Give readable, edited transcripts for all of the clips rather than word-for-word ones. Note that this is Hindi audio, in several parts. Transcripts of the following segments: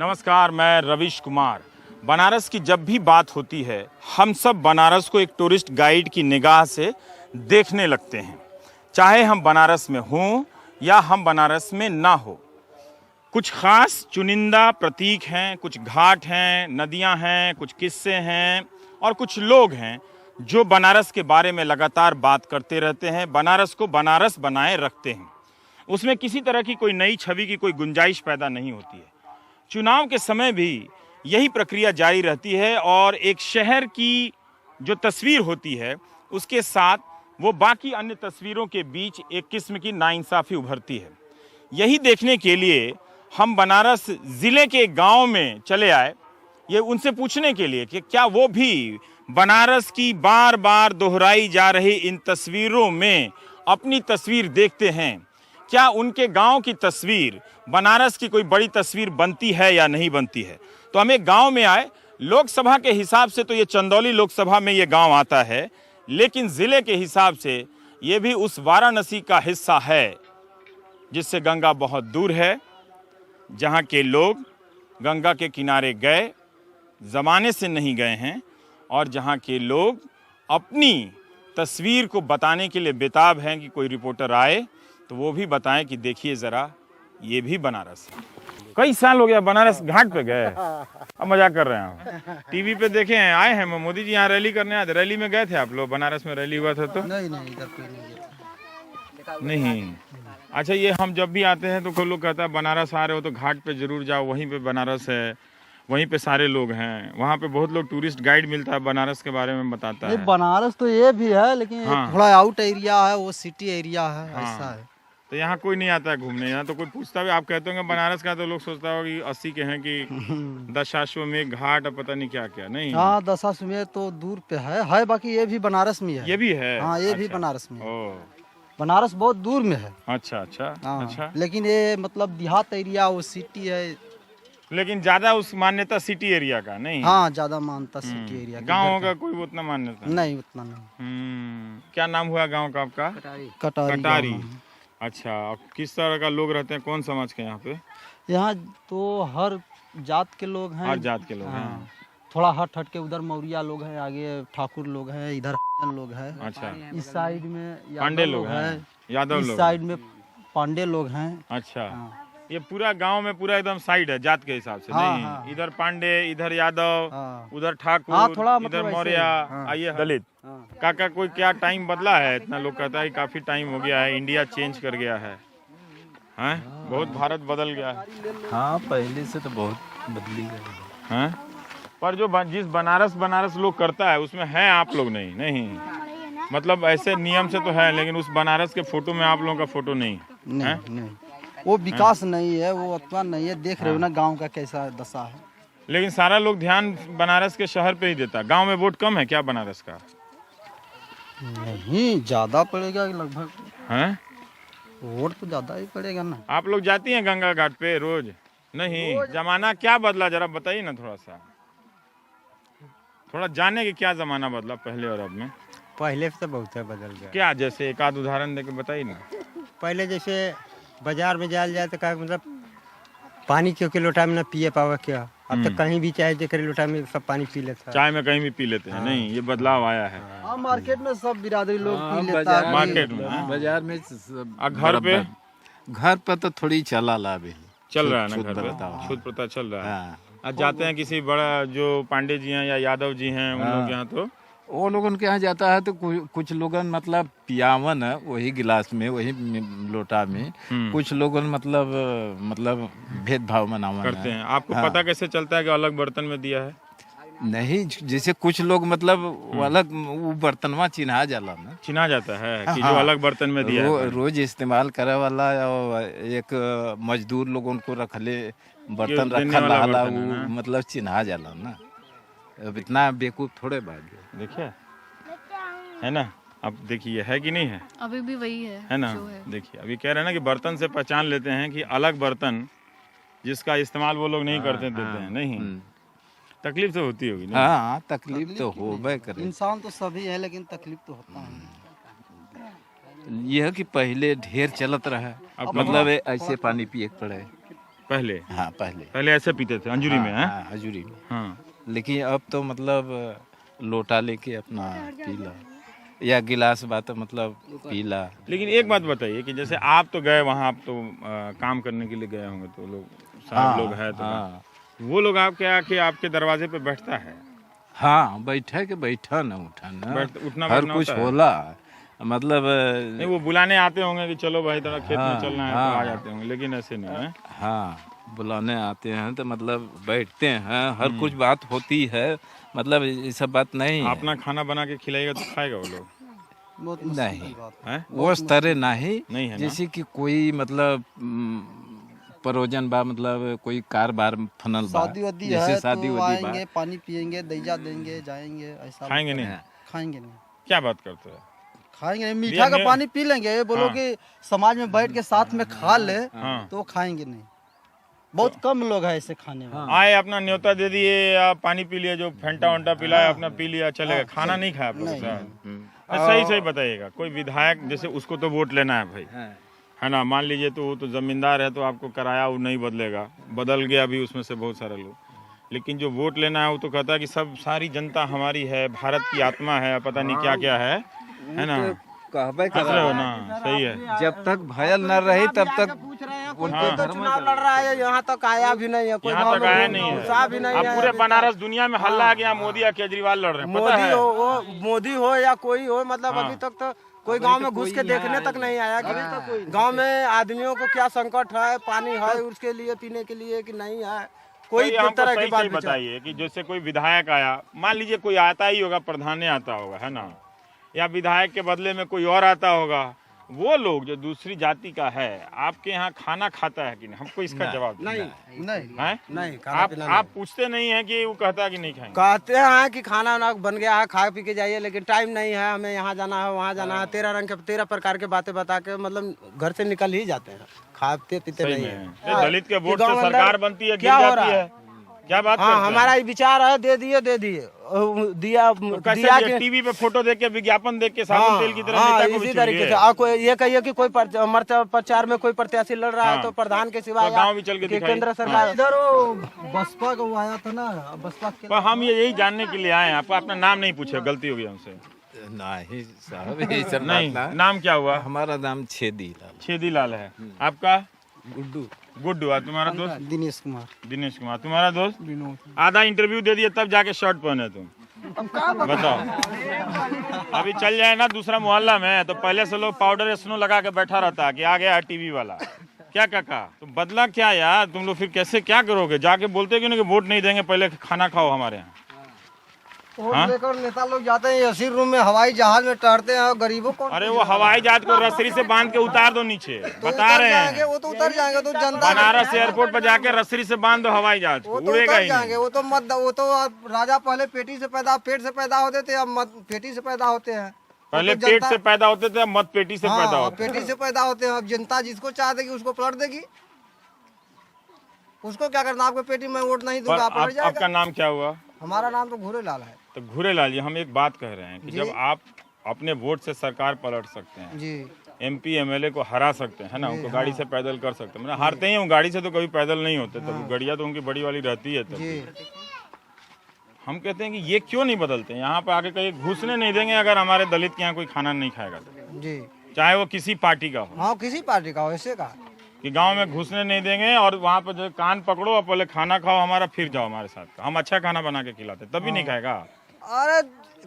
नमस्कार, मैं रविश कुमार। बनारस की जब भी बात होती है, हम सब बनारस को एक टूरिस्ट गाइड की निगाह से देखने लगते हैं, चाहे हम बनारस में हों या हम बनारस में ना हो। कुछ खास चुनिंदा प्रतीक हैं, कुछ घाट हैं, नदियां हैं, कुछ किस्से हैं और कुछ लोग हैं जो बनारस के बारे में लगातार बात करते रहते हैं, बनारस को बनारस बनाए रखते हैं। उसमें किसी तरह की कोई नई छवि की कोई गुंजाइश पैदा नहीं होती है। चुनाव के समय भी यही प्रक्रिया जारी रहती है और एक शहर की जो तस्वीर होती है उसके साथ वो बाकी अन्य तस्वीरों के बीच एक किस्म की नाइंसाफ़ी उभरती है। यही देखने के लिए हम बनारस ज़िले के गांव में चले आए, ये उनसे पूछने के लिए कि क्या वो भी बनारस की बार बार दोहराई जा रही इन तस्वीरों में अपनी तस्वीर देखते हैं। क्या उनके गांव की तस्वीर बनारस की कोई बड़ी तस्वीर बनती है या नहीं बनती है। तो हम एक गांव में आए। लोकसभा के हिसाब से तो ये चंदौली लोकसभा में ये गांव आता है, लेकिन ज़िले के हिसाब से ये भी उस वाराणसी का हिस्सा है जिससे गंगा बहुत दूर है, जहां के लोग गंगा के किनारे गए, ज़माने से नहीं गए हैं, और जहां के लोग अपनी तस्वीर को बताने के लिए बेताब हैं कि कोई रिपोर्टर आए तो वो भी बताएं कि देखिए ज़रा ये भी बनारस है। कई साल हो गया बनारस घाट पे गए, अब मजाक कर रहे हैं। टीवी पे देखे हैं, आए हैं मोदी जी यहाँ रैली करने आए थे। रैली में गए थे आप लोग? बनारस में रैली हुआ था तो नहीं इधर कोई नहीं गया। नहीं। अच्छा, ये हम जब भी आते हैं तो कोई लोग कहता है बनारस आ रहे हो तो घाट पे जरूर जाओ, वहीं पे बनारस है, वहीं पे सारे लोग हैं, वहाँ पे बहुत लोग टूरिस्ट गाइड मिलता है, बनारस के बारे में बताता है। बनारस तो ये भी है, लेकिन हाँ। थोड़ा आउट एरिया है, वो सिटी एरिया है। हाँ। ऐसा है। तो यहाँ कोई नहीं आता है घूमने? यहाँ तो कोई पूछता भी, आप कहते होंगे बनारस का तो लोग सोचता होगा कि 80 के हैं कि दशाश्वमेध घाट और पता नहीं क्या क्या। नहीं, हाँ, दशाश्वमेध तो दूर पे है, बाकी ये भी बनारस में है। ये भी है? हाँ, ये भी अच्छा। बनारस में है। ओ, बनारस बहुत दूर में है। अच्छा अच्छा। हाँ, अच्छा, लेकिन ये मतलब देहात एरिया, वो सिटी है। लेकिन ज्यादा उस मान्यता सिटी एरिया का नहीं? हाँ, ज्यादा मानता सिटी एरिया। गाँव का कोई उतना मान्यता नहीं, उतना नहीं। क्या नाम हुआ गाँव का आपका? कटारी। कटारी। अच्छा, अब किस तरह का लोग रहते हैं, कौन समाज के यहाँ पे? यहाँ तो हर जात के लोग हैं। हर जात के लोग हैं। हाँ, थोड़ा हट के उधर मौर्या लोग हैं, आगे ठाकुर लोग हैं, इधर लोग हैं। अच्छा, इस साइड में पांडे लोग हैं, यादव इस लोग साइड में पांडे लोग हैं। अच्छा। हाँ। ये पूरा गांव में पूरा एकदम साइड है जात के हिसाब से? हाँ, नहीं, हाँ। इधर पांडे, इधर यादव, हाँ। उधर ठाकुर, हाँ, थोड़ा इधर मतलब मौर्य, ऐसे ही। हाँ। आइए दलित। हाँ। काका, कोई क्या टाइम बदला है? इतना लोग कहता है कि काफी टाइम हो गया है, इंडिया चेंज कर गया है, हैं? बहुत भारत बदल गया है। हाँ, पहले से तो बहुत बदली गई हैं? पर जो जिस बनारस लोग करता है उसमें है आप लोग नहीं? नहीं, मतलब ऐसे नियम से तो है, लेकिन उस बनारस के फोटो में आप लोगों का फोटो नहीं है? नहीं, वो विकास नहीं है, वो उतना नहीं है। देख रहे हो ना गांव का कैसा दशा है। लेकिन सारा लोग ध्यान बनारस के शहर पे ही देता है। गांव में वोट कम है क्या बनारस का? नहीं, ज्यादा पड़ेगा लगभग। हैं? वोट तो ज्यादा ही पड़ेगा ना। आप लोग जाती हैं गंगा घाट पे रोज? नहीं। जमाना क्या बदला, जरा बताइए ना थोड़ा सा, थोड़ा जाने के क्या जमाना बदला पहले और अब में? पहले से बहुत है बदल गया। क्या, जैसे एक आध उदाहरण देके बताइए ना। पहले जैसे बाजार में जाया जाए तो क्या मतलब पानी क्यों के लोटा में ना पिए पावा क्या। अब तो कहीं भी चाय देकर लोटा में सब पानी पी लेता है। चाय में कहीं भी पी लेते हैं। नहीं, ये बदलाव आया है। हाँ, मार्केट में सब बिरादरी लोग पी लेता है। मार्केट में, हाँ? बाजार में घर पे? घर पर तो थोड़ी चला ला भी चल रहा है ना, छूत घर प्रथा। पे छूत प्रथा चल रहा है। हाँ, आज जाते हैं किसी बड़ा जो पांडे जी हैं या यादव जी हैं, उन लोग यहाँ तो वो लोगन के यहाँ जाता है तो कुछ लोगन मतलब पियावन है वही गिलास में, वही लोटा में। कुछ लोगन मतलब भेदभाव मनावन करते है। हैं। आपको पता कैसे चलता है कि अलग बर्तन में दिया है? नहीं, जैसे कुछ लोग मतलब वो अलग वो बर्तनवा चिन्हा जाला ना, चिन्हा जाता है कि जो हाँ। अलग बर्तन में दिया है। रोज इस्तेमाल करे वाला और एक मजदूर लोग उनको रखले बर्तन देने रखल वाला रहला, बर्तन है वो ना? मतलब चिन्हा जाला ना। अब इतना बेवकूफ थोड़े बात देखिए, है ना? अब देखिए है कि नहीं है? अभी भी वही है ना? जो है। देखिए, अभी कह रहे हैं ना कि बर्तन से पहचान लेते हैं कि अलग बर्तन जिसका इस्तेमाल वो लोग नहीं करते देते हैं। नहीं, तकलीफ तो होती होगी ना? हाँ, तकलीफ तो होबे करे। इंसान तो सभी है, लेकिन तकलीफ तो होता है। यह कि पहले ढेर चलत रहा, अब मतलब ऐसे पानी पिए के पड़े। पहले हाँ पहले पहले ऐसे पीते थे अंजूरी में, हैं? हाँ, हजूरी में। हाँ। लेकिन अब तो मतलब लोटा लेके अपना पीला या गिलास बात मतलब पीला। लेकिन एक बात बताइए कि जैसे आप तो गए वहाँ, आप तो काम करने के लिए गए होंगे, तो लोग साहब लोग हैं तो हाँ वो लोग आपके आके आपके दरवाजे पे बैठता है? हाँ बैठे के बैठा न उठा न उठना हर बैठना कुछ होता है? होला मतलब नहीं, वो बुलाने आते होंगे कि चलो भाई थोड़ा खेत में चलना है, तो आ हाँ। जाते होंगे, लेकिन ऐसे नहीं है। हाँ बुलाने आते हैं तो मतलब बैठते हैं, हर कुछ बात होती है, मतलब ये सब बात नहीं है। अपना खाना बना के खिलाएगा तो खाएगा वो लोग? बहुत नहीं हैं? वो उस तरह नहीं नहीं है ना? जैसे कि कोई मतलब परोजन बा, मतलब कोई कारबार फनल बा, शादी वादी जैसे है शादी तो वादी बा। आएंगे, पानी पियेंगे, दैजा देंगे, जाएंगे, ऐसा खाएंगे नहीं? खाएंगे नहीं, क्या बात करते हैं? खाएंगे नहीं, मीठा का नहीं। पानी पी लेंगे। ये बोलो हाँ। कि समाज में बैठ के साथ में खा ले हाँ। तो खाएंगे नहीं। बहुत कम लोग हैं ऐसे खाने में। आए अपना न्योता दे दिए या पानी पी लिया, जो फेंटा वंटा पिलाया अपना पी लिया, चलेगा, खाना नहीं खाया आप लोग के साथ? सही सही बताइएगा। कोई विधायक जैसे उसको तो वोट लेना है भाई, है ना, मान लीजिए तो वो तो जमींदार है, तो आपको किराया वो नहीं बदलेगा, बदल गया अभी उसमें से बहुत सारे लोग, लेकिन जो वोट लेना है वो तो कहता है कि सब सारी जनता हमारी है, भारत की आत्मा है, पता नहीं क्या क्या है ना? कहबे हंस रहे हो ना? सही है। जब तक भयल न रही तब तक उनके तो चुनाव लड़ रहा है, यहाँ तक आया भी नहीं है, कोई यहाँ तक आया नहीं है। भी नहीं अब है। पूरे बनारस दुनिया में हल्ला है कि यहाँ मोदी या केजरीवाल लड़ रहे हैं, पता मोदी है? हो वो मोदी हो या कोई हो, मतलब अभी तक तो कोई गांव में घुस के देखने तक नहीं आया कि गांव में आदमियों को क्या संकट है, पानी है उसके लिए, पीने के लिए कि नहीं है, कोई कोई हमको तरह की सही बात सही विचार। बताइए कि जैसे कोई विधायक आया, मान लीजिए कोई आता ही होगा, प्रधान आता होगा, है ना, या विधायक के बदले में कोई और आता होगा, वो लोग जो दूसरी जाति का है आपके यहाँ खाना खाता है कि नहीं? हमको इसका जवाब नहीं है? नहीं, आप पूछते नहीं है कि वो कहता है कि नहीं खाएंगे? कहते हैं कि खाना वाना बन गया है, खा पी के जाइए, लेकिन टाइम नहीं है, हमें यहाँ जाना है, वहाँ जाना है, 13 प्रकार के बातें बता के मतलब घर से निकल ही जाते हैं, खाते पीते सही नहीं में है। ये दलित के वोट गाँव से अंदर सरकार बनती है, गिर क्या हो जाती रहा है, क्या बात हाँ, करते हैं? हमारा ये विचार है, दे दिए दिया तो कैसे दिया ये के टीवी पे फोटो देख के, विज्ञापन देख के साबुन तेल की तरह नेता को भी इसी तरीके चुनिए। से। आप कोई ये कहिए कि कोई प्रचार में कोई प्रत्याशी लड़ रहा है तो प्रधान के सिवा तो गाँव भी चल के दिखाइए। केंद्र सरकार इधर वो बसपा का वो आया था ना, बसपा के पर हम ये यही जानने के लिए आए हैं, आपको अपना नाम नहीं पूछे, गलती हो गई हमसे। नहीं साहब ये सब नहीं, बात ना। नाम क्या हुआ? हमारा नाम छेदी लाल। छेदी लाल है। आपका? गुड्डू। गुड्डू। और तुम्हारा दोस्त? दिनेश कुमार। दिनेश कुमार। तुम्हारा दोस्त? विनोद। आधा इंटरव्यू दे दिए तब जाके शर्ट पहने तुम, बताओ। अभी चल जाए ना दूसरा मोहल्ला में तो पहले से लोग पाउडर स्नो लगा के बैठा रहता है कि आ गया है टीवी वाला, क्या काका? तो बदला क्या यार तुम लोग, फिर कैसे क्या करोगे? जाके बोलते क्यों नहीं कि वोट नहीं देंगे, पहले खाना खाओ हमारे यहाँ? वोट लेकर नेता लोग जाते हैं एसी रूम में, हवाई जहाज में टहरते हैं, और गरीबों को अरे वो हवाई जहाज को रस्सी से बांध के उतार दो नीचे, बता रहे हैं। वो तो उतर जाएंगे, तो जनता बनारस एयरपोर्ट पर जाके रस्सी से बांध दो हवाई जहाज को, वो तो उड़ेगा उतर ही नहीं। जाएंगे। वो तो अब राजा पहले पेट से पैदा होते थे, अब पेटी से पैदा होते हैं। पहले पेट से पैदा होते थे, अब मत पेटी से पैदा होते हैं। पेटी से पैदा होते हैं। अब जनता जिसको चाह देगी उसको पलट देगी, उसको क्या करना? आपको पेटी में वोट नहीं दूंगा, आप पलट आपका जाएगा। नाम क्या हुआ? हमारा नाम तो घूरेलाल है तो घूरेलाल जी, हम एक बात कह रहे हैं कि जब आप अपने वोट से सरकार पलट सकते हैं, जी। MP MLA को हरा सकते हैं ना, उनको गाड़ी से पैदल कर सकते हैं, मतलब हारते ही हूँ, गाड़ी से तो कभी पैदल नहीं होते, तब गाड़ियाँ तो उनकी बड़ी वाली रहती है। तब हम कहते हैं कि ये क्यों नहीं बदलते? यहाँ पे आके कहीं घुसने नहीं देंगे अगर हमारे दलित के यहाँ कोई खाना नहीं खाएगा तो, जी, चाहे वो किसी पार्टी का हो। हाँ किसी पार्टी का हो, ऐसे का कि गांव में घुसने नहीं देंगे और वहाँ पे जो कान पकड़ो और पहले खाना खाओ हमारा, फिर जाओ हमारे साथ। हम अच्छा खाना बना के खिलाते, तभी नहीं खाएगा। अरे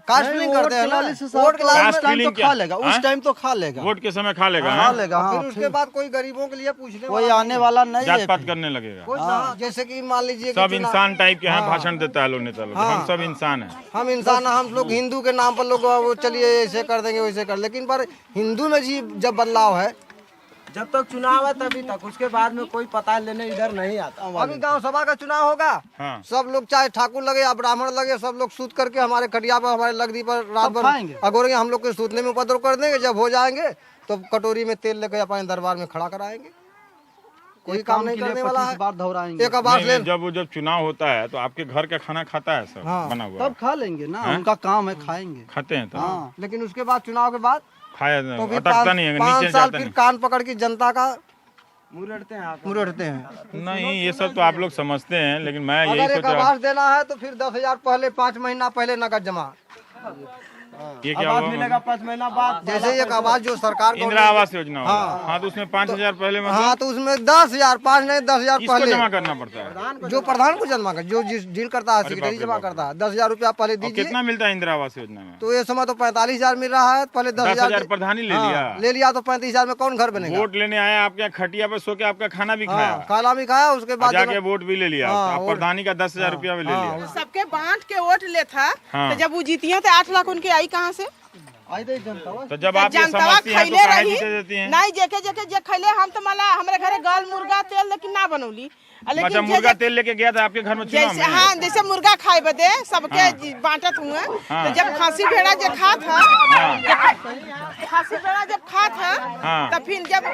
कास्ट फिलिंग करते हैं ना, वोट के कास्ट टाइम तो फिलिंग खा लेगा, उस टाइम तो खा लेगा, वोट के समय खा लेगा, खा हाँ? लेगा। फिर उसके बाद कोई गरीबों के लिए पूछने कोई आने वाला नहीं जात है, पात करने लगेगा। जैसे कि मान लीजिए सब इंसान टाइप के हैं, भाषण देता है लोग, नेता लोग। हम सब इंसान हैं। हम इंसान, हम लोग हिंदू के नाम पर लोग वो चलिए ऐसे कर देंगे वैसे कर, लेकिन पर हिंदू में जी जब बदलाव है, जब तक चुनाव है तभी तक, उसके बाद में कोई पता लेने इधर नहीं आता। अभी गांव सभा का चुनाव होगा, हाँ। सब लोग चाहे ठाकुर लगे या ब्राह्मण लगे, सब लोग सूत करके हमारे खटिया पर, हमारे लगदी पर रात भर अगोरेंगे, हम लोग को सूतने में उपद्रव कर देंगे। जब हो जाएंगे तो कटोरी में तेल लेकर अपने दरबार में खड़ा कराएंगे। कोई काम नहीं करने वाला है, एक आवाज ले। जब चुनाव होता है तो आपके घर का खाना खाता है सब बना हुआ? तब खा लेंगे ना, उनका काम है, खाएंगे, खाते हैं तब। लेकिन उसके बाद चुनाव के बाद खाया तो फिर अटकता नहीं है, 5 नीचे साल जाता फिर नहीं। कान पकड़ के जनता का मुरड़ते हैं। नहीं, ये सब तो आप लोग समझते हैं, लेकिन मैं यही अगर एक सोच रहा आवास देना है तो फिर 10,000 पहले 5 महीना पहले नकद जमा। ये क्या हुआ? मिलेगा 5 महीना बाद। जैसे एक आवास जो सरकार इंदिरा आवास योजना होगा। हाँ, तो उसमें 5,000 पहले मतलब हाँ, तो उसमें 10,000 5 नहीं 10,000 किसको पहले जमा करना पड़ता है? जो प्रधान को जमा कर, जो जिस डील करता है सेक्रेटरी जमा करता है। 10,000 रुपया पहले और दीजिए। कितना मिलता है इंदिरा आवास योजना में? तो ये समय तो 45,000 मिल रहा है, पहले 10,000 प्रधान ही ले लिया। ले लिया तो 35,000 में कौन घर बनेगा? वोट लेने आया, आपके यहाँ खटिया पे सो के आपका खाना भी खाया, खाना भी खाया, उसके बाद जाके वोट भी ले लिया। हाँ, आप प्रधानी का 10,000 रुपया भी ले लिया। सबके बांट के वोट ले था। हाँ। तो जब वो जीती है तो 8 लाख उनके आई कहाँ से? तो जब आप ये जनता समझती हैं तो खैले काहे रही जीते देती हैं? नहीं, जेके जेके जे खैले हम तो मला हमारे घरे गल मुर्गा तेल लेकिन ना बनौली। अच्छा, लेकिन मुर्गा तेल लेके गया था आपके घर में चुनाव जैसे में? हाँ, जैसे मुर्गा खाए बदे सबके बांटत हुए। तो जब खांसी भेड़ा जब खा था, खांसी भेड़ा जब खा था, हाँ। तो फिर जब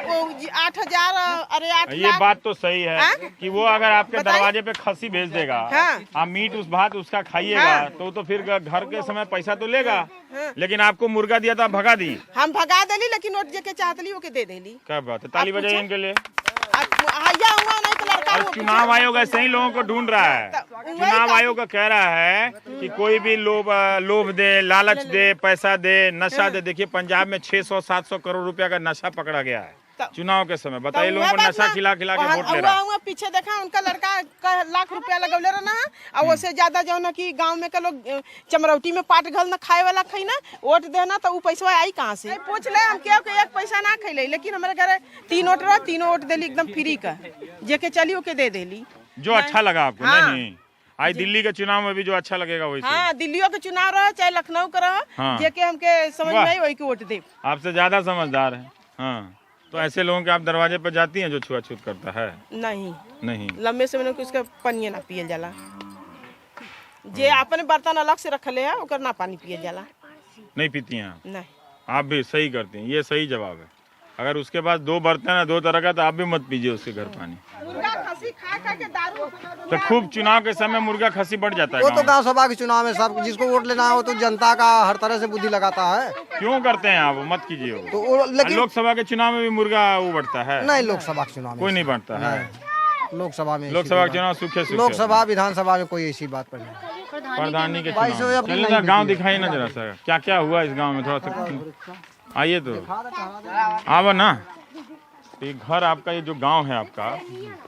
8,000 अरे 8 ये लाख बात तो सही है हाँ? कि वो अगर आपके बताइए। दरवाजे पे खस्सी भेज देगा, हाँ। आप मीट उस भात उसका खाइएगा, हाँ। तो फिर घर के समय पैसा तो लेगा, लेकिन आपको मुर्गा दिया था, भगा दी। हम भगा देली, लेकिन वोट जेके चाहतली ओके दे देली। क्या बात है, ताली बजाइए इनके लिए। हया हुआ नहीं तो लड़का और वो चुनाव आयोग ऐसे ही लोगों को ढूंढ रहा है। चुनाव आयोग का कह रहा है कि कोई भी लोभ दे, लालच दे, पैसा दे, नशा दे। देखिए पंजाब में 600-700 करोड़ रुपया का नशा पकड़ा गया है चुनाव के समय। बताइए, लोगों को नशा खिला खिला के वोट ले रहा है। पीछे देखा उनका लड़का का लाख रुपया लगौले रहना है, और उससे ज्यादा जो ना कि गांव में के लोग चमरौटी में पाट घल ना खाए वाला खाई ना, वोट देना तो वो पैसा आई कहाँ से? पूछ ले हम क्या एक पैसा ना खैले, लेकिन हमारे घर 3 वोट रहा, 3 वोट देली एकदम फ्री का, जेके चली ओके दे देली जो अच्छा लगा आपको। हाँ। नहीं, आज दिल्ली के चुनाव में भी जो अच्छा लगेगा वही। हाँ, दिल्लियों के चुनाव रहा चाहे लखनऊ का रहा, हाँ। जेके हमके समझ में आई वही के वोट दे। आपसे ज्यादा समझदार है। हाँ, तो ऐसे लोगों के आप दरवाजे पर जाती हैं जो छुआछूत करता है? नहीं। लंबे समय में उसका पानी ना पियल जाला, जे अपने बर्तन अलग से रखले है ओकर ना पानी पियल जाला। नहीं पीती हैं आप? नहीं। आप भी सही करती हैं, ये सही जवाब है। अगर उसके पास 2 बर्तन है 2 तरह का, तो आप भी मत पीजिए उसके घर पानी। मुर्गा खसी खा खा के दारू तो खूब चुनाव के समय मुर्गा खसी बढ़ जाता है वो तो गाँव में। गांव सभा के चुनाव में सब जिसको वोट लेना है वो तो जनता का हर तरह से बुद्धि लगाता है। क्यों करते हैं आप? वो मत कीजिए वो। तो लेकिन लोकसभा के चुनाव में भी मुर्गा वो बढ़ता है? नहीं, लोकसभा के चुनाव में कोई नहीं बढ़ता है। लोकसभा में लोकसभा के चुनाव सूखे लोकसभा विधानसभा में कोई ऐसी बात पर नहीं। प्रधानी के भाई, सो चुनाव। अपनी चलिए नहीं ना गाँव दिखाई ना जरा सा, क्या क्या हुआ इस गाँव में, थोड़ा सा आइए तो। आवा ना। तो ये घर आपका, ये जो गांव है आपका,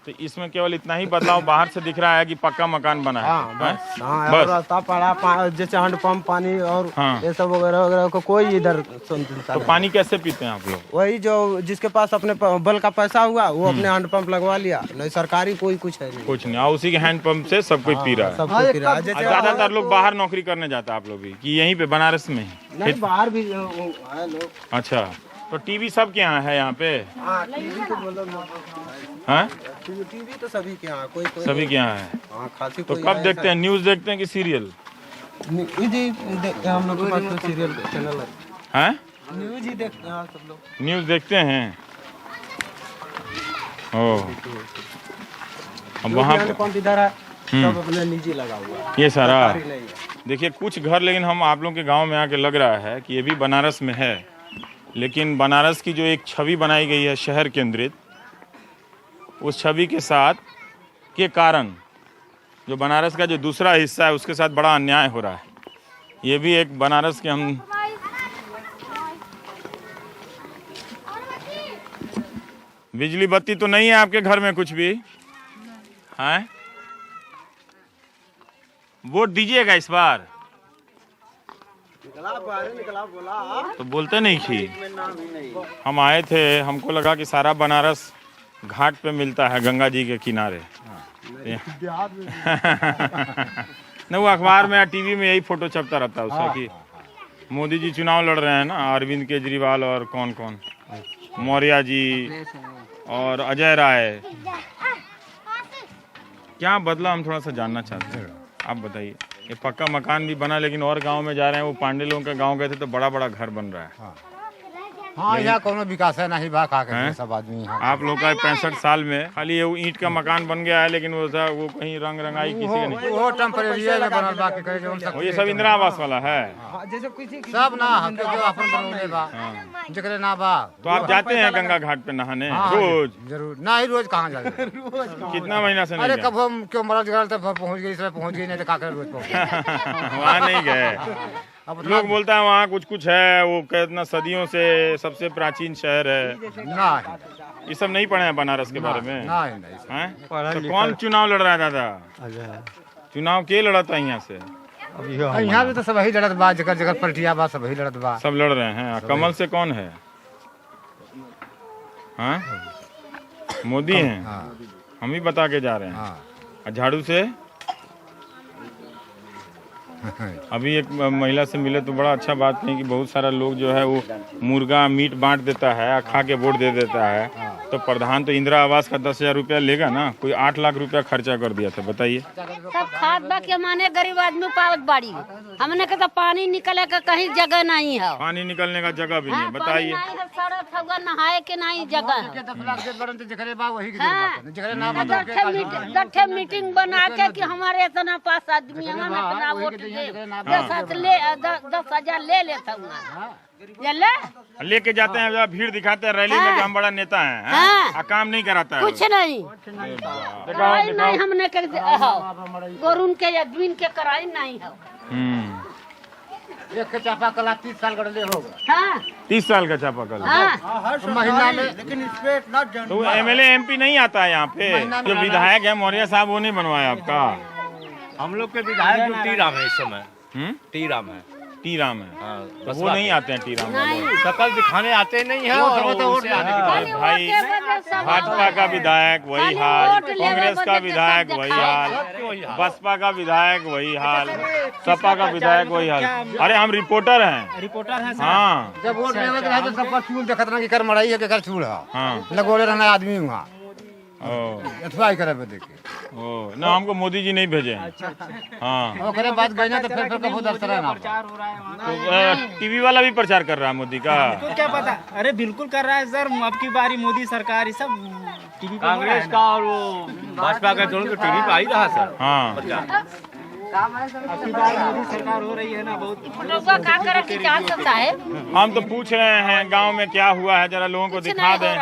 तो इसमें केवल इतना ही बदलाव बाहर से दिख रहा है कि पक्का मकान बना है। बस रास्ता पड़ा, जैसे हैंडपंप पानी और हाँ। ये सब वगैरह वगैरह को कोई इधर तो पानी कैसे पीते हैं आप लोग? वही जो जिसके पास अपने बल का पैसा हुआ वो अपने हैंडपंप लगवा लिया, नहीं सरकारी कोई कुछ है नहीं। कुछ नहीं, और उसी के हैंडपंप से सब कुछ पी रहा है। सब कुछ पी रहा है। जैसे ज्यादातर लोग बाहर नौकरी करने जाता है, आप लोग भी कि यहीं पे बनारस में ही? नहीं, बाहर भी है लोग। अच्छा, तो टीवी सबके यहाँ है यहाँ पे? हाँ, टीवी तो मतलब हैं? टीवी तो सभी के यहाँ, कोई सभी के यहाँ है। हाँ, खासी तो कोई कब है देखते हैं, न्यूज देखते हैं कि सीरियल? न्यूज ही देखते हैं हम लोग के पास, तो सीरियल चैनल है, हैं? न्यूज ही देखते हैं सब लोग। न्यूज देखते हैं। ओ, अब वहाँ पे पंप इधर है, सब अपने निजी लगा हुआ है, ये सारा सरकारी नहीं है। देखिए कुछ घर, लेकिन हम आप लोगों के गांव में आके लग रहा है कि ये भी बनारस में है, लेकिन बनारस की जो एक छवि बनाई गई है शहर केंद्रित, उस छवि के साथ के कारण जो बनारस का जो दूसरा हिस्सा है उसके साथ बड़ा अन्याय हो रहा है। ये भी एक बनारस के हम बिजली बत्ती तो नहीं है आपके घर में कुछ भी है? वोट दीजिएगा इस बार? तो बोलते नहीं थी। हम आए थे, हमको लगा कि सारा बनारस घाट पे मिलता है, गंगा जी के किनारे। नहीं, वो अखबार में या टीवी में यही फोटो छपता रहता है उसका कि मोदी जी चुनाव लड़ रहे हैं ना, अरविंद केजरीवाल और कौन कौन, मौर्य जी और अजय राय। क्या बदला, हम थोड़ा सा जानना चाहते हैं, आप बताइए। ये पक्का मकान भी बना, लेकिन और गांव में जा रहे हैं, वो पांडे लोगों का गांव गए थे तो बड़ा बड़ा घर बन रहा है। हाँ यहाँ कोनो विकास है नहीं बा खा के सब आदमी यहाँ आप लोग का 65 साल में खाली ये ईंट का मकान बन गया है, लेकिन वो कहीं रंग रंगाई किसी का नहीं। वो टेम्परेरी में बनल बा के करे जो सब ये सब इंदिरा आवास वाला है। सब ना हमके जो अपन बनौले बा जकरे ना बा। तो आप जाते हैं गंगा घाट पे नहाने रोज? जरूर ना ही रोज कहाँ जाए कितना महीना से नहीं अरे गए? कब हम क्यों मरद गए तब पहुँच गई इसमें पहुँच गई नहीं तो का करे रोज पहुँच वहाँ नहीं गए। लोग बोलता है वहाँ कुछ कुछ है, वो कितना सदियों से सबसे प्राचीन शहर है। ना ये सब नहीं पढ़े हैं बनारस के बारे में? ना हैं? तो कौन चुनाव लड़ रहा है दादा? चुनाव के लड़ा था यहाँ से? यहाँ भी तो सब ही लड़त बा, जगह जगह पलटिया बा सब ही लड़त बा। सब लड़ रहे हैं। कमल से कौन है? हाँ मोदी हैं। हम ही बता के जा रहे हैं। और झाड़ू से अभी एक महिला से मिले तो बड़ा अच्छा बात कही कि बहुत सारा लोग जो है वो मुर्गा मीट बांट देता है, खा के वोट दे देता है। तो प्रधान तो इंदिरा आवास का 10,000 रुपया लेगा ना, कोई 8 लाख रुपया खर्चा कर दिया था। बताइए। सब खाद बा के माने गरीब आदमी पावत बाड़ी में। हमने के तो पानी निकले का कहीं जगह नहीं है। पानी निकलने का जगह भी नहीं। बताइए। सड़क होगा नहाए के नहीं जगह है। गठे मीटिंग बना के कि हमारे इतना पास आदमी है, हम इतना वोट दे 10,000 ले लेता हूँ। लेके जाते हैं, जब भीड़ दिखाते हैं रैली में कि हम बड़ा नेता हैं, हाँ। काम नहीं कराता है। कुछ नहीं कराई नहीं हमने के गोरुन के या द्वीन के कराई नहीं है। एक चापाकल 30 साल गड़ले होगा। हाँ 30 साल का चापाकल। हाँ महीना में लेकिन इस पे इतना तो एमएलए एमपी नहीं आता है यहाँ पे? जो विधायक है मौर्य साहब, वो नहीं बनवाया आपका? हम लोग के विधायक जो टी राम है इस समय। टी राम है। टी राम है। तो वो नहीं आते हैं टी राम वाले। शकल दिखाने आते नहीं है और उनसे आने के बाद भाई भाजपा का विधायक वही हाल, कांग्रेस का विधायक वही हाल, बसपा का विधायक वही हाल, सपा का विधायक वही हाल। अरे हम रिपोर्टर हैं। हाँ जब वोट लेवे के रहे तो सबका चूल देखत ना कि कर मड़ाई है के कर चूल है। हाँ लगोले रहना आदमी वहाँ अथवाई करे बदे के। ओ ना, हमको मोदी जी नहीं भेजे हैं। हाँ ओकरे बाद गइना तो फिर कबो दफ्तर ना। तो टीवी वाला भी प्रचार कर रहा है मोदी का। क्या पता? अरे बिल्कुल कर रहा है सर। अब की बारी मोदी सरकार ये सब टीवी पे कांग्रेस का और वो भाजपा का दोनों तो टीवी पे आ ही रहा सर। हाँ अब की बारी मोदी सरकार हो रही है ना। बहुत लोग का करे कि क्या सकता है। हम तो पूछ रहे हैं गांव में क्या हुआ है, जरा लोगों को दिखा दें।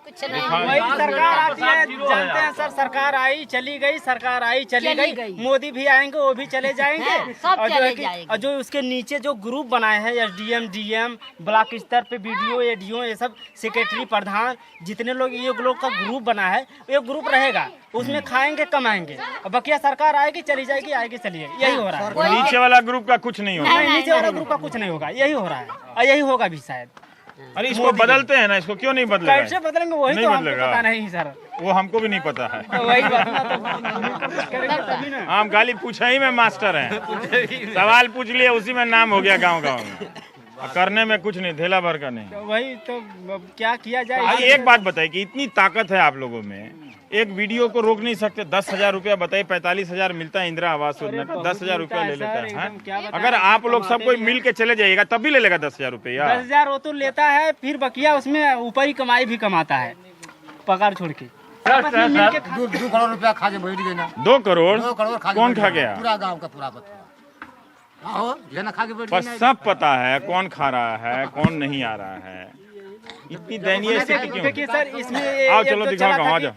कुछ नहीं वही सरकार आती है, जानते हैं सर। सरकार आई चली गई, सरकार आई चली गई। मोदी भी आएंगे, वो भी चले जाएंगे। सब और जो चले है कि जाएंगे। और जो उसके नीचे जो ग्रुप बनाए हैं एसडीएम डीएम ब्लॉक स्तर पे बीडीओ एडीओ ये सब सेक्रेटरी प्रधान जितने लोग ये लोग का ग्रुप बना है, ये ग्रुप रहेगा उसमें खाएंगे कमाएंगे। और बकिया सरकार आएगी चली जाएगी, आएगी चली जाएगी। यही हो रहा है। नीचे वाला ग्रुप का कुछ नहीं होगा। नीचे वाला ग्रुप का कुछ नहीं होगा। यही हो रहा है और यही होगा भी शायद। अरे इसको बदलते हैं ना, इसको क्यों नहीं बदलेगा? कैसे बदलेंगे वही नहीं तो हमको बदलेगा। पता नहीं सर। वो हमको भी नहीं पता है। वही बात ना, तो करेंगे तभी ना। हम गाली पूछा ही में मास्टर हैं। सवाल पूछ लिए उसी में नाम हो गया गांव गांव में। और करने में कुछ नहीं, धेला भर का नहीं। तो वही तो अब क्या किया जाए। भाई एक बात बताइए कि इतनी ताकत है आप लोगों में, एक वीडियो को रोक नहीं सकते? 10,000 रुपया बताइए, 45,000 मिलता है इंदिरा आवास योजना का, 10,000 रुपया ले लेता है। अगर आप लोग सब कोई मिल के चले जाइएगा तब भी ले लेगा 10,000 रुपया। 10,000 वो तो लेता है, फिर बकिया उसमें ऊपर ही कमाई भी कमाता है पगार छोड़ के। 2 करोड़ रुपया खा के बैठ गए ना। 2 करोड़? 2 करोड़ खा के कौन बैठ खा गए। गया? पूरा गांव का पूरा बता। आओ लेना खा के बैठ बस गए। सब पता है कौन खा रहा है कौन नहीं आ रहा है। इतनी दयनीय स्थिति क्यों? देखिए सर इसमें आओ एक चलो तो दिखाओ, चला था आ कि, जाओ।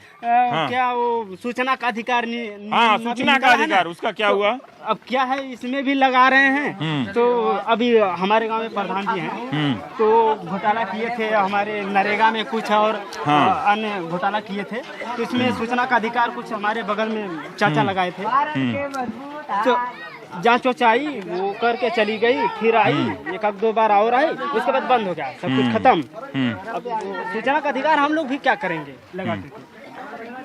हाँ। क्या वो सूचना का अधिकार हाँ सूचना का अधिकार, उसका क्या हुआ? अब क्या है इसमें भी लगा रहे हैं। तो अभी हमारे गांव में प्रधान जी हैं तो घोटाला किए थे हमारे नरेगा में कुछ और अन्य घोटाला किए थे। तो इसमें सूचना का अधिकार कुछ हमारे बगल में चाचा लगाए थे। तो जांच आई वो करके चली गई, फिर आई एक आध 2 बार और आई, उसके बाद बंद हो गया सब कुछ खत्म। अब सूचना का अधिकार हम लोग भी क्या करेंगे लगा के।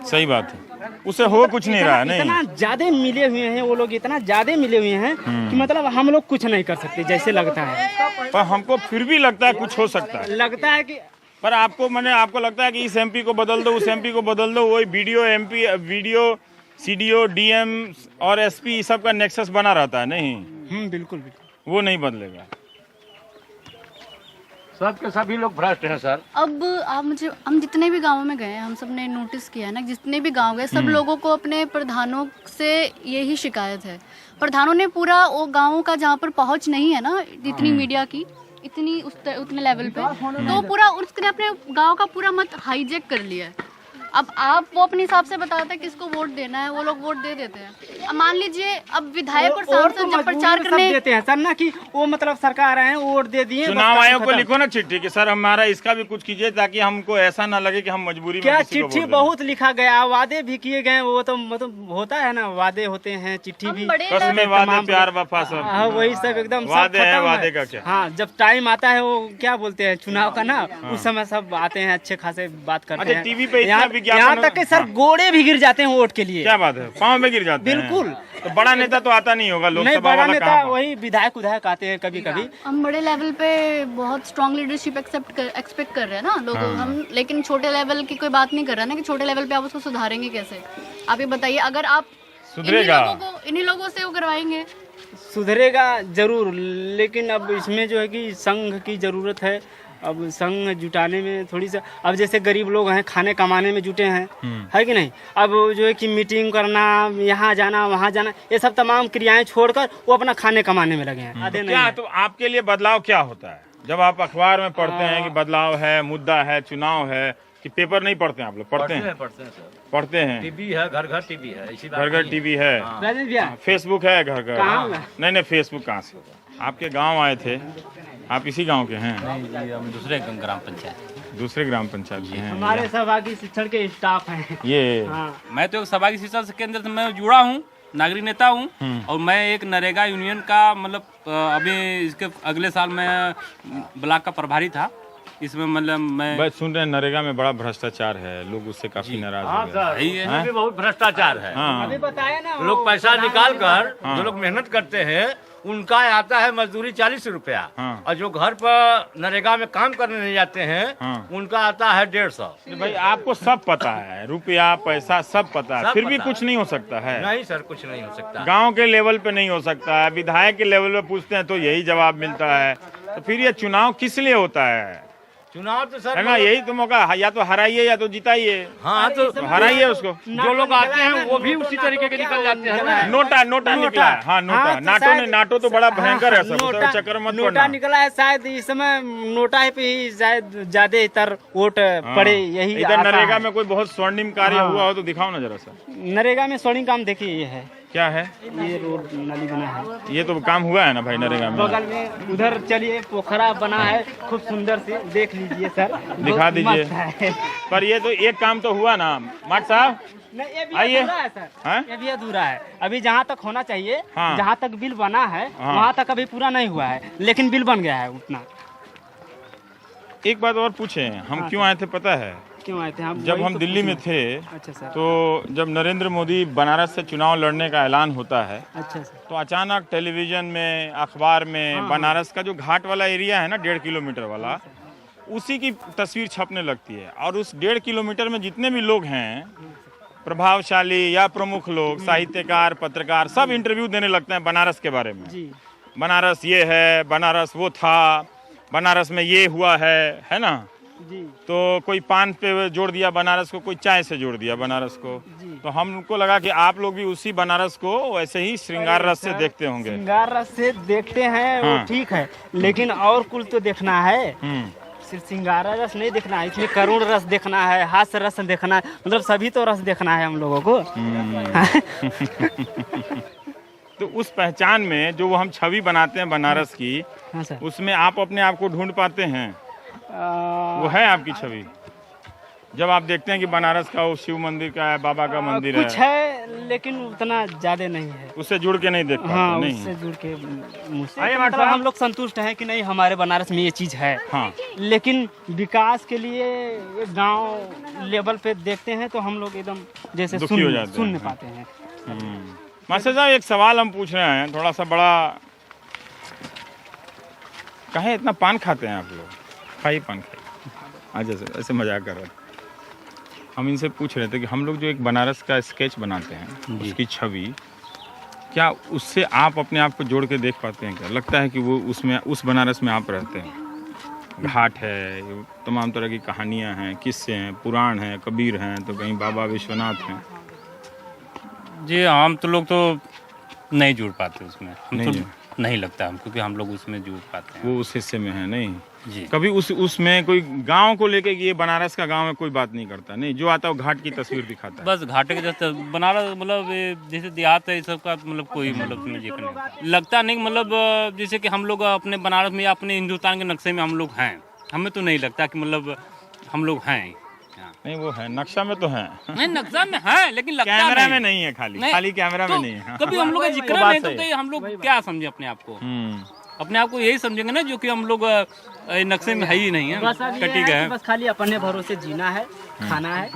सही बात है, उसे हो कुछ नहीं रहा। नहीं इतना ज्यादा मिले हुए हैं वो लोग, इतना ज्यादा मिले हुए हैं कि मतलब हम लोग कुछ नहीं कर सकते जैसे लगता है। पर हमको फिर भी लगता है कुछ हो सकता है। लगता है कि पर आपको लगता है कि इस एमपी को बदल दो, उस एमपी को बदल दो, वही वीडियो सीडीओ डीएम और एसपी सब का नेक्सस बना रहता है। नहीं बिल्कुल वो नहीं बदलेगा। सबके सभी लोग भ्रष्ट हैं सर। अब आप मुझे, हम जितने भी गांवों में गए हैं, हम सब ने नोटिस किया है ना, जितने भी गांव गए सब लोगों को अपने प्रधानों से यही शिकायत है। प्रधानों ने पूरा वो गाँवों का जहाँ पर पहुँच नहीं है ना इतनी मीडिया की, इतनी उतने लेवल पे, तो पूरा उसने अपने गांव का पूरा मत हाईजैक कर लिया है। अब आप वो अपने हिसाब से बताते हैं किसको वोट देना है, वो लोग वोट दे देते हैं। अब मान लीजिए अब विधायक और सांसद जब प्रचार करने देते हैं सर ना कि वो मतलब सरकार है वोट दे दिए, चुनाव आयोग को लिखो ना चिट्ठी कि सर हमारा इसका भी कुछ कीजिए, ताकि हमको ऐसा ना लगे कि हम मजबूरी में क्या किसी को वोट चिट्ठी दें। बहुत लिखा गया, वादे भी किए गए, वो तो मतलब होता है ना, वादे होते हैं, चिट्ठी भी, कसमें वादे प्यार वफा सब। हाँ वही सब एकदम सब वादे है, खत्म वादे का क्या? हाँ जब टाइम आता है वो क्या बोलते हैं चुनाव का ना, उस समय सब आते हैं अच्छे खासे बात करते अच्छा, हैं। टीवी पे इतना यहाँ विज्ञापन तक कि सर गोड़े भी गिर जाते हैं वोट के लिए। क्या बात है, पाँव में गिर जाते हैं? बिल्कुल। तो बड़ा नेता तो आता नहीं होगा, नहीं लोकसभा बड़ा वाला नेता कहाँ पर? वही विधायक उधायक आते हैं कभी कभी। हम बड़े लेवल पे बहुत स्ट्रॉन्ग लीडरशिप एक्सपेक्ट कर रहे हैं ना लोग, हम, लेकिन छोटे लेवल की कोई बात नहीं कर रहा ना कि छोटे लेवल पे आप उसको सुधारेंगे कैसे। आप ये बताइए, अगर आप सुधरेगा इन्हीं लोगों से वो करवाएंगे। सुधरेगा जरूर, लेकिन अब इसमें जो है कि संघ की जरूरत है। अब संघ जुटाने में थोड़ी सा, अब जैसे गरीब लोग हैं खाने कमाने में जुटे हैं, है कि नहीं, अब जो है कि मीटिंग करना, यहाँ जाना वहाँ जाना, ये सब तमाम क्रियाएं छोड़कर वो अपना खाने कमाने में लगे हैं। आधे नहीं क्या है। तो आपके लिए बदलाव क्या होता है जब आप अखबार में पढ़ते हैं कि बदलाव है, मुद्दा है, चुनाव है, कि पेपर नहीं पढ़ते हैं आप लोग? पढ़ते हैं सर। पढ़ते हैं। टीवी है, घर घर टीवी है, इसी बात घर घर नहीं टीवी है, राजेश भैया फेसबुक है घर घर। कहाँ है? नहीं फेसबुक कहाँ से होगा? आपके गांव आए थे, आप इसी गांव के हैं? जी, हम दूसरे ग्राम पंचायत। दूसरे ग्राम पंचायत के हैं? हमारे सहभागी शिक्षण के स्टाफ हैं। ये हाँ। मैं तो एक सहभागी शिक्षा केंद्र से मैं जुड़ा हूँ, नागरिक नेता हूँ, और मैं एक नरेगा यूनियन का मतलब अभी इसके अगले साल मैं ब्लॉक का प्रभारी था। इसमें मतलब मैं बस सुन रहे हैं नरेगा में बड़ा भ्रष्टाचार है, लोग उससे काफी नाराज हो गए। सर इसमें भी बहुत भ्रष्टाचार है। हाँ अभी बताया ना, लोग पैसा निकाल कर जो लोग मेहनत करते हैं उनका आता है मजदूरी 40 रुपया, हाँ। और जो घर पर नरेगा में काम करने नहीं जाते हैं हाँ। उनका आता है 150। भाई आपको सब पता है, रुपया पैसा सब पता है, सब फिर भी पता कुछ नहीं हो सकता है। नहीं सर, कुछ नहीं हो सकता। गांव के लेवल पे नहीं हो सकता है, विधायक के लेवल पे पूछते हैं तो यही जवाब मिलता है। तो फिर ये चुनाव किस लिए होता है? चुनाव तो सर है ना, यही तो मौका, या तो हराइए या तो जिताइए। हाँ तो हराइए उसको। जो लोग आते हैं वो भी उसी तरीके के निकल जाते हैं। नोटा निकला है। हाँ नोटा, नाटो तो बड़ा भयंकर है सब, उसका चक्कर मत नोटा पड़ना। निकला है, शायद इस समय नोटा पे ही शायद ज्यादातर वोट पड़े, यही इधर आशा नरेगा है। में कोई बहुत स्वर्णिम कार्य हुआ हो तो दिखाओ ना जरा सा। नरेगा में स्वर्णिम काम देखिए, ये है, क्या है? ये रोड नाली बना है, ये तो काम हुआ है ना भाई नरेगा में? बगल में उधर चलिए पोखरा बना है, खूब सुंदर से, देख लीजिए सर, दिखा बहुत दीजिए। मस्त है। पर ये तो एक काम तो हुआ ना माट साहब। नहीं, ये भी आइए। अधूरा है सर, हाँ? ये भी अधूरा है। अभी जहाँ तक होना चाहिए, हाँ। जहाँ तक बिल बना है हाँ। वहाँ तक अभी पूरा नहीं हुआ है, लेकिन बिल बन गया है उतना। एक बात और पूछे, हम क्यों आए थे पता है? क्यों आए थे हम? जब वही हम तो दिल्ली में पूछना। थे अच्छा सर। तो जब नरेंद्र मोदी बनारस से चुनाव लड़ने का ऐलान होता है अच्छा सर। तो अचानक टेलीविजन में, अखबार में बनारस का जो घाट वाला एरिया है ना 1.5 किलोमीटर वाला, उसी की तस्वीर छपने लगती है। और उस 1.5 किलोमीटर में जितने भी लोग हैं प्रभावशाली या प्रमुख लोग, साहित्यकार, पत्रकार, सब इंटरव्यू देने लगते हैं बनारस के बारे में। जी। बनारस ये है, बनारस वो था, बनारस में ये हुआ है ना। जी। तो कोई पान पे जोड़ दिया बनारस को, कोई चाय से जोड़ दिया बनारस को। तो हमको लगा कि आप लोग भी उसी बनारस को वैसे ही श्रृंगार रस से देखते होंगे। श्रृंगार रस से देखते हैं, वो हाँ। ठीक है, लेकिन और कुल तो देखना है, सिर्फ श्रृंगार रस नहीं देखना है, इसमें करुण रस देखना है, हास्य रस देखना है, मतलब सभी तो रस देखना है हम लोगों को। तो उस पहचान में जो वो हम छवि बनाते हैं बनारस की, हाँ सर। उसमें आप अपने आप को ढूंढ पाते हैं? वो है आपकी छवि? जब आप देखते हैं कि बनारस का वो शिव मंदिर का है, बाबा का मंदिर कुछ है, लेकिन उतना ज्यादा नहीं है, उससे जुड़ के नहीं देख पाते? हाँ, नहीं उससे जुड़ के मुझसे आइए मतलब साहब। हम लोग संतुष्ट हैं कि नहीं हमारे बनारस में ये चीज़ है। हाँ। लेकिन विकास के लिए गांव लेवल पे देखते हैं तो हम लोग एकदम जैसे दुखी हो जाते सुन हैं। नहीं पाते हैं। मास्टर साहब एक सवाल हम पूछ रहे हैं, थोड़ा सा बड़ा। कहे इतना पान खाते हैं आप लोग? खाइए पान खाइए। आज ऐसे मजाक कर रहे थे। हम इनसे पूछ रहे थे कि हम लोग जो एक बनारस का स्केच बनाते हैं, उसकी छवि, क्या उससे आप अपने आप को जोड़ के देख पाते हैं? क्या लगता है कि वो उसमें, उस बनारस में आप रहते हैं? घाट है, तमाम तरह की कहानियाँ हैं, किस्से हैं, पुराण हैं, कबीर हैं, तो कहीं बाबा विश्वनाथ हैं। जी हम तो लोग तो नहीं जुड़ पाते उसमें, नहीं तो नहीं लगता हम, क्योंकि हम लोग उसमें जुड़ पाते हैं। वो उस हिस्से में है नहीं जी। कभी उसमें कोई गांव को लेके कि ये बनारस का गांव है कोई बात नहीं करता, नहीं जो आता है वो घाट की तस्वीर दिखाता है। बस घाटे के जैसे बनारस मतलब ये जैसे देहात है इस सब का मतलब कोई मतलब उसमें जिक्र नहीं लगता नहीं, मतलब जैसे कि हम लोग अपने बनारस में या अपने हिंदुस्तान के नक्शे में हम लोग हैं, हमें तो नहीं लगता कि मतलब हम लोग हैं। नहीं वो है, नक्शा में तो है, नहीं नक्शा में है लेकिन लगता कैमरा में नहीं है, खाली कैमरा में तो नहीं है। कभी हम लोग का जिक्र नहीं तो हम लोग क्या समझे अपने आप को, अपने आप को यही समझेंगे ना जो कि हम लोग नक्शे में है ही नहीं है, कटी गए हैं। बस खाली अपने भरोसे जीना है, खाना है,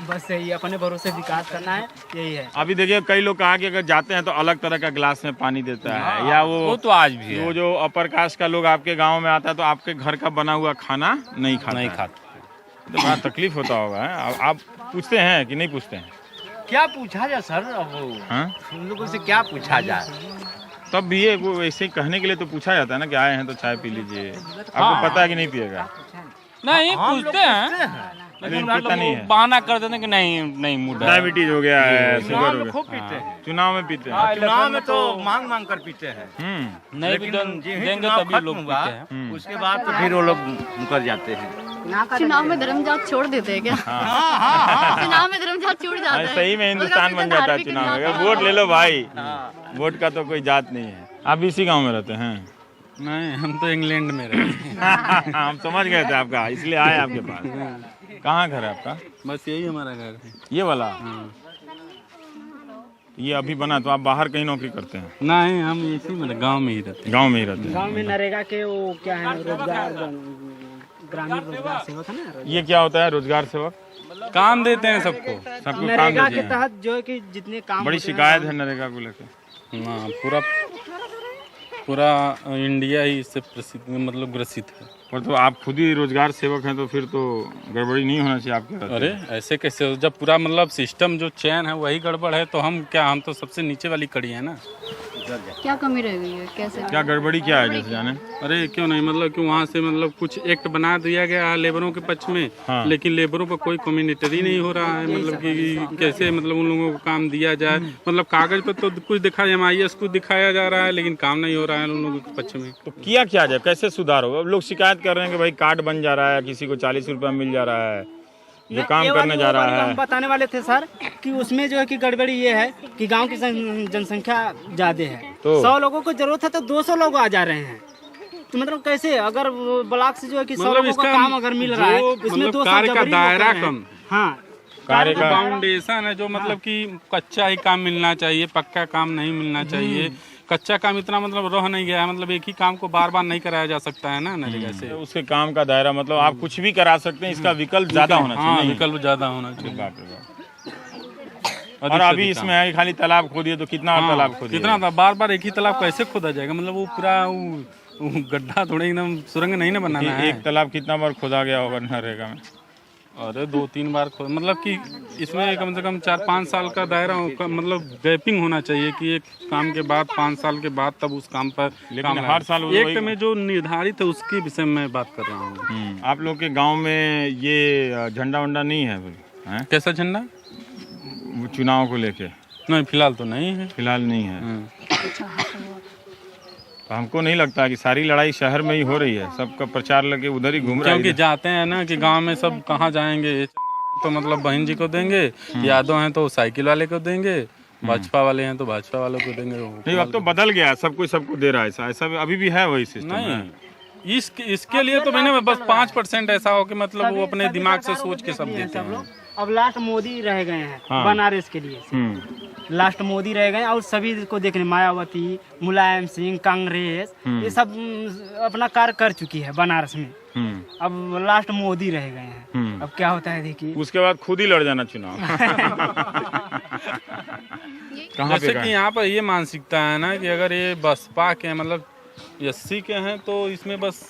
बस यही अपने भरोसे विकास करना है, यही है। अभी देखिए कई लोग कहा कि अगर जाते हैं तो अलग तरह का गिलास में पानी देता है, या वो तो आज भी है। वो जो अपर कास्ट का लोग आपके गांव में आता है तो आपके घर का बना हुआ खाना नहीं खाता, तो बड़ा तकलीफ होता होगा। आप पूछते हैं कि नहीं पूछते हैं? क्या पूछा जाए सर, अब हम लोगों से क्या पूछा जाए? तब भी ये वो ऐसे ही कहने के लिए तो पूछा जाता है ना कि आए हैं तो चाय पी लीजिए, आपको पता है कि नहीं पिएगा? नहीं पूछते हैं लेकिन पता नहीं है, बहाना कर देते हैं कि नहीं मूड है, डायबिटीज हो गया है, शुगर हो गया। खूब पीते हैं, चुनाव में पीते हैं, चुनाव में तो मांग कर पीते हैं। नहीं भी देंगे तभी लोग पीते हैं, उसके बाद तो फिर वो लोग मुकर जाते हैं। चुनाव में धर्म जात छोड़ देते हैं क्या? चुनाव में धर्म जात छूट जाता है, सही में हिंदुस्तान बन जाता है चुनाव में। वोट ले लो भाई, वोट का तो कोई जात नहीं है। आप इसी गांव में रहते हैं? नहीं हम तो इंग्लैंड में रहते हैं। हम समझ गए थे आपका, इसलिए आए आपके पास। कहाँ घर है आपका? बस यही हमारा घर है, ये वाला। ये अभी बना तो आप बाहर कहीं नौकरी करते हैं? नहीं हम इसी में गांव में ही रहते हैं। गांव में ही रहते हैं। गांव में नरेगा के वो क्या है, रोजगार ग्रामीण रोजगार सेवक है ना। ये क्या होता है रोजगार सेवक? काम देते हैं सबको नरेगा के तहत जो है कि जितने काम बड़ी शिकायत है नरेगा को लेकर। हाँ पूरा इंडिया ही इससे प्रसिद्ध मतलब ग्रसित है। पर तो आप खुद ही रोजगार सेवक हैं तो फिर तो गड़बड़ी नहीं होना चाहिए आपके? अरे ऐसे कैसे, जब पूरा मतलब सिस्टम जो चैन है वही गड़बड़ है तो हम तो सबसे नीचे वाली कड़ी है ना। क्या कमी रह गई है, कैसे क्या गड़बड़ी क्या है जैसे जाने? अरे क्यों नहीं, मतलब कि वहाँ से मतलब कुछ एक्ट बना दिया गया है लेबरों के पक्ष में, लेकिन लेबरों पर कोई कम्युनिटी नहीं हो रहा है, मतलब कि कैसे मतलब उन लोगों को काम दिया जाए। मतलब कागज पर तो कुछ दिखा MIS कुछ दिखाया जा रहा है लेकिन काम नहीं हो रहा है उन लोगों के पक्ष में। तो किया क्या जाए, कैसे सुधार हो? अब लोग शिकायत कर रहे हैं कि भाई कार्ड बन जा रहा है, किसी को 40 रुपया मिल जा रहा है जो काम करने जा रहा है। हम बताने वाले थे सर कि उसमें जो है कि गड़बड़ी ये है कि गांव की जनसंख्या ज्यादा है, तो 100 लोगों को जरूरत है तो 200 लोग आ जा रहे हैं। तो मतलब कैसे, अगर ब्लॉक से जो है कि 100 लोगों का काम अगर मिल रहा है उसमें 200 कार्य का दायरा कम, हाँ कार्य का फाउंडेशन है जो मतलब कि कच्चा ही काम मिलना चाहिए, पक्का काम नहीं मिलना चाहिए। कच्चा काम इतना मतलब रह नहीं गया है, मतलब एक ही काम को बार बार नहीं कराया जा सकता है ना नरेगा से। तो उसके काम का दायरा मतलब आप कुछ भी करा सकते हैं, इसका विकल्प ज्यादा होना चाहिए। हाँ, विकल्प ज्यादा होना चाहिए। बाप रे बाप। और अभी इसमें है खाली तालाब खोदिए तो कितना तालाब खोदिए? कितना था, बार बार एक ही तालाब कैसे खोदा जाएगा? मतलब वो पूरा गड्ढा थोड़ा एकदम सुरंग नहीं ना बनाना है। एक तालाब कितना बार खोदा गया होगा नरेगा में? अरे 2-3 बार मतलब कि इसमें कम से कम 4-5 साल का दायरा मतलब गैपिंग होना चाहिए कि एक काम के बाद 5 साल के बाद तब उस काम पर लेकिन हर साल एक में जो निर्धारित है उसके विषय में बात कर रहा हूँ। आप लोग के गांव में ये झंडा वंडा नहीं है? कैसा झंडा? चुनाव को लेके? नहीं फिलहाल तो नहीं है। फिलहाल नहीं है। तो हमको नहीं लगता कि सारी लड़ाई शहर में ही हो रही है, सबका प्रचार लगे उधर ही घूम रहा है। क्योंकि जाते हैं ना कि गांव में सब कहाँ जाएंगे, तो मतलब बहन जी को देंगे, यादव हैं तो साइकिल वाले को देंगे, भाजपा वाले हैं तो भाजपा वालों को देंगे। नहीं अब तो बदल गया, सब कोई सबको दे रहा है, ऐसा अभी भी है वही सिस्टम? नहीं इसके लिए तो मैंने बस 5% ऐसा हो कि मतलब वो अपने दिमाग से सोच के सब देते हैं। अब लास्ट मोदी रह गए हैं बनारस के लिए, लास्ट मोदी रह गए और सभी को देखने मायावती, मुलायम सिंह, कांग्रेस ये सब अपना कार्य कर चुकी है बनारस में। अब लास्ट मोदी रह गए हैं, अब क्या होता है देखिए। उसके बाद खुद ही लड़ जाना चुनाव। जैसे कि यहाँ पर ये मानसिकता है ना कि अगर ये बसपा के मतलब 80 के हैं तो इसमें बस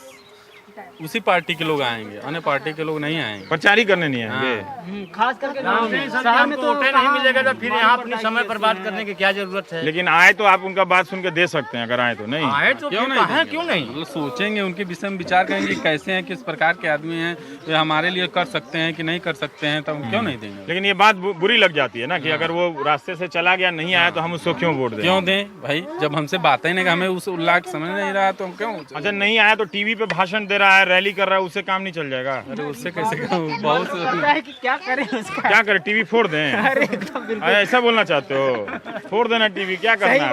उसी पार्टी के लोग आएंगे, अन्य पार्टी के लोग नहीं आएंगे। प्रचार ही करने नहीं आएंगे। खास करके गाँव में शहर में तो वोटें नहीं मिलेगा तो फिर यहाँ अपनी समय बर्बाद करने की क्या जरूरत है। लेकिन आए तो आप उनका बात सुन के दे सकते हैं, अगर आए तो नहीं आए तो क्यों नहीं मतलब सोचेंगे, उनके विषय में विचार करेंगे कैसे हैं, किस प्रकार के आदमी हैं, वे हमारे लिए कर सकते हैं कि नहीं कर सकते हैं, तो हम क्यों नहीं देंगे। लेकिन ये बात बुरी लग जाती है ना कि अगर वो रास्ते से चला गया, नहीं आया, तो हम उसको क्यों वोट दें? क्यों दें भाई, जब हमसे बातें नहीं, हमें उस उल्लास समझ नहीं रहा तो हम क्यों। अच्छा, नहीं आया तो टीवी पे भाषण दे रहा है, रैली कर रहा है, उससे काम नहीं चल जाएगा? अरे उससे कैसे बहुत कि क्या करें उसका, क्या करें, टीवी फोड़ दें? अरे ऐसा बोलना चाहते हो? फोड़ देना टीवी, क्या करना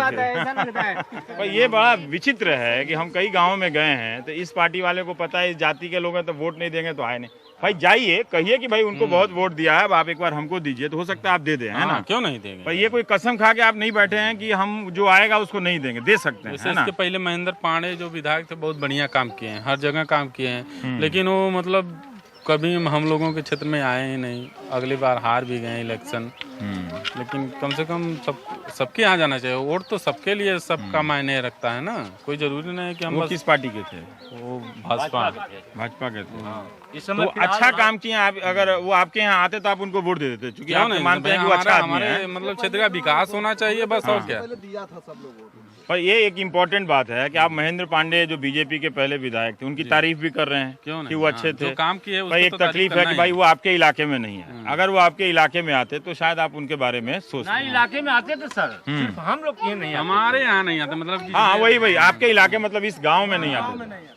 है? पर ये बड़ा विचित्र है कि हम कई गाँव में गए हैं तो इस पार्टी वाले को पता है इस जाति के लोग हैं तो वोट नहीं देंगे तो आए नहीं। भाई जाइए, कहिए कि भाई उनको बहुत वोट दिया है, अब आप एक बार हमको दीजिए, तो हो सकता है आप दे दें, है ना? क्यों नहीं देंगे? पर ये कोई कसम खा के आप नहीं बैठे हैं कि हम जो आएगा उसको नहीं देंगे, दे सकते हैं, है ना? इसके पहले महेंद्र पांडे जो विधायक थे बहुत बढ़िया काम किए हैं, हर जगह काम किए हैं, लेकिन वो मतलब कभी हम लोगों के क्षेत्र में आए ही नहीं। अगली बार हार भी गए इलेक्शन, लेकिन कम से कम सबके यहाँ जाना चाहिए। वोट तो सबके लिए सबका मायने रखता है ना, कोई जरूरी नहीं है कि हम। वो किस पार्टी के थे? वो भाजपा के थे। इस समय तो अच्छा काम किए आप, अगर वो आपके यहाँ आते तो आप उनको वोट दे देते, क्योंकि आप मानते हैं कि वो अच्छा आदमी है। मतलब क्षेत्र का विकास होना चाहिए बस, और क्या। पर ये एक इम्पोर्टेंट बात है कि आप महेंद्र पांडे जो बीजेपी के पहले विधायक थे उनकी तारीफ भी कर रहे हैं कि वो अच्छे थे, काम किए। पर एक तकलीफ है कि भाई वो आपके इलाके में नहीं है। अगर वो आपके इलाके में आते तो शायद आप उनके बारे में सोचते। इलाके में आते तो सर सिर्फ हम लोग ये नहीं, हमारे यहाँ नहीं आते, मतलब हाँ वही आपके इलाके, मतलब इस गाँव में नहीं आते।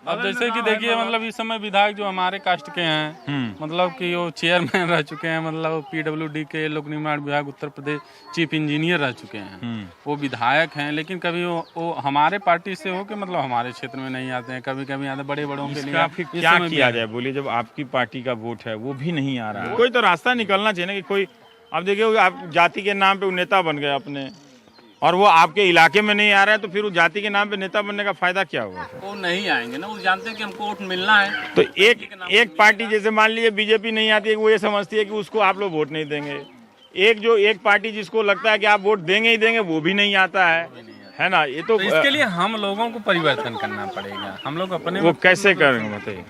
अब जैसे कि देखिए, मतलब इस समय विधायक जो हमारे कास्ट के हैं, मतलब कि वो चेयरमैन रह चुके हैं, मतलब PWD के लोक निर्माण विभाग उत्तर प्रदेश चीफ इंजीनियर रह चुके हैं, वो विधायक हैं। लेकिन कभी वो हमारे पार्टी से हो के मतलब हमारे क्षेत्र में नहीं आते हैं, कभी कभी आते बड़े बड़ों के लिए। क्या किया जाए बोलिए, जब आपकी पार्टी का वोट है वो भी नहीं आ रहा है, कोई तो रास्ता निकलना चाहिए ना कि कोई। अब देखिए, आप जाति के नाम पे नेता बन गए अपने, और वो आपके इलाके में नहीं आ रहा है, तो फिर उस जाति के नाम पे नेता बनने का फायदा क्या हुआ? वो नहीं आएंगे ना, वो जानते हैं कि हमको वोट मिलना है। तो एक पार्टी, जैसे मान लीजिए बीजेपी नहीं आती है, वो ये समझती है कि उसको आप लोग वोट नहीं देंगे। एक पार्टी जिसको लगता है कि आप वोट देंगे ही देंगे, वो भी नहीं आता है ना? ये तो इसके लिए हम लोगों को परिवर्तन करना पड़ेगा। हम लोग अपने वो कैसे करेंगे बताइए?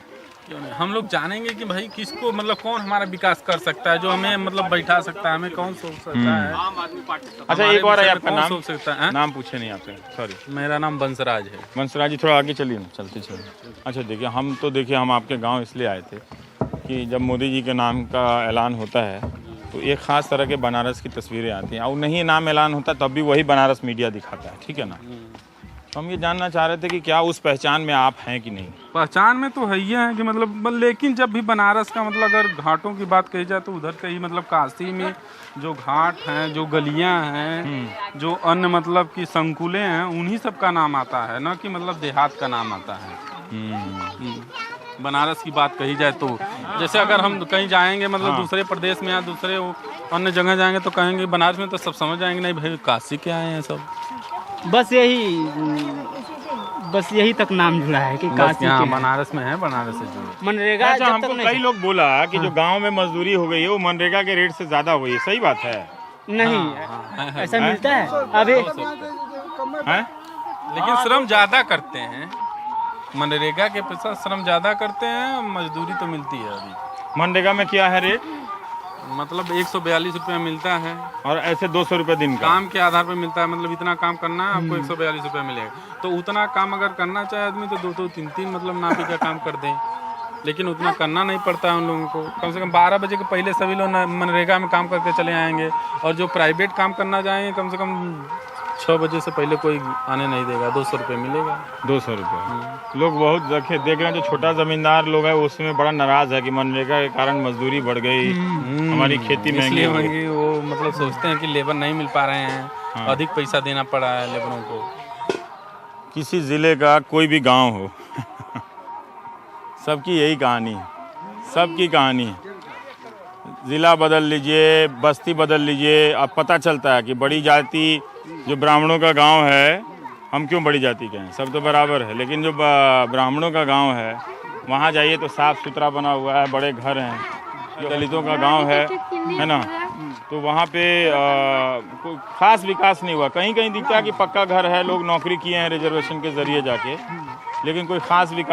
क्यों नहीं, हम लोग जानेंगे कि भाई किसको, मतलब कौन हमारा विकास कर सकता है, जो हमें मतलब बैठा सकता है, हमें कौन सोच सकता है। अच्छा, एक बार आपका नाम सोच सकता है? नाम पूछे नहीं आपसे, सॉरी। मेरा नाम बंसराज है। बंसराज जी, थोड़ा आगे चलिए ना, चलते चलिए। अच्छा देखिए, हम आपके गांव इसलिए आए थे कि जब मोदी जी के नाम का ऐलान होता है तो एक ख़ास तरह के बनारस की तस्वीरें आती हैं, और नहीं नाम ऐलान होता तब भी वही बनारस मीडिया दिखाता है, ठीक है ना? तो हम ये जानना चाह रहे थे कि क्या उस पहचान में आप हैं कि नहीं? पहचान में तो है ही है कि मतलब, लेकिन जब भी बनारस का मतलब अगर घाटों की बात कही जाए तो उधर से ही, मतलब काशी में जो घाट हैं, जो गलियां हैं, जो अन्य मतलब की संकुलें हैं, उन्हीं सब का नाम आता है, ना कि मतलब देहात का नाम आता है। बनारस की बात कही जाए तो जैसे अगर हम कहीं जाएंगे, मतलब दूसरे प्रदेश में या दूसरे अन्य जगह जाएंगे तो कहेंगे बनारस में, तो सब समझ जाएंगे नहीं भाई काशी के आए हैं सब। बस यही तक नाम जुड़ा है कि काशी के बनारस में है, बनारस से जुड़े। मनरेगा अच्छा, हमको कई लोग बोला कि जो गांव में मजदूरी हो गई है वो मनरेगा के रेट से ज्यादा हुई है, सही बात है? नहीं, ऐसा मिलता है अभी है? लेकिन श्रम ज्यादा करते हैं, मनरेगा के पैसा श्रम ज्यादा करते हैं, मजदूरी तो मिलती है। अभी मनरेगा में क्या है रेट? मतलब 142 रुपया मिलता है, और ऐसे 200 रुपये दिन का काम के आधार पर मिलता है। मतलब इतना काम करना है आपको 142 रुपया मिलेगा, तो उतना काम अगर करना चाहे आदमी तो 2-2, 3-3 मतलब नापी का काम कर दें, लेकिन उतना करना नहीं पड़ता है उन लोगों को। कम से कम 12 बजे के पहले सभी लोग मनरेगा में काम करके चले आएंगे, और जो प्राइवेट काम करना जाएंगे कम से कम 6 बजे से पहले कोई आने नहीं देगा। 200 रुपये मिलेगा। 200 रुपये। लोग बहुत देख रहे हैं, जो छोटा जमींदार लोग है उसमें बड़ा नाराज है कि मनरेगा के कारण मजदूरी बढ़ गई, हमारी खेती महंगी हो गई। वो मतलब सोचते हैं कि लेबर नहीं मिल पा रहे हैं, अधिक पैसा देना पड़ा है लेबरों को। किसी ज़िले का कोई भी गांव हो सबकी यही कहानी है, सबकी कहानी है। ज़िला बदल लीजिए, बस्ती बदल लीजिए, अब पता चलता है कि बड़ी जाति जो ब्राह्मणों का गांव है, हम क्यों बड़ी जाति के हैं, सब तो बराबर है, लेकिन जो ब्राह्मणों का गांव है वहाँ जाइए तो साफ़ सुथरा बना हुआ है, बड़े घर हैं। जो दलितों का गांव है ना, तो वहाँ पे कोई ख़ास विकास नहीं हुआ। कहीं कहीं दिखता है कि पक्का घर है, लोग नौकरी किए हैं रिजर्वेशन के ज़रिए जाके, लेकिन कोई ख़ास विकास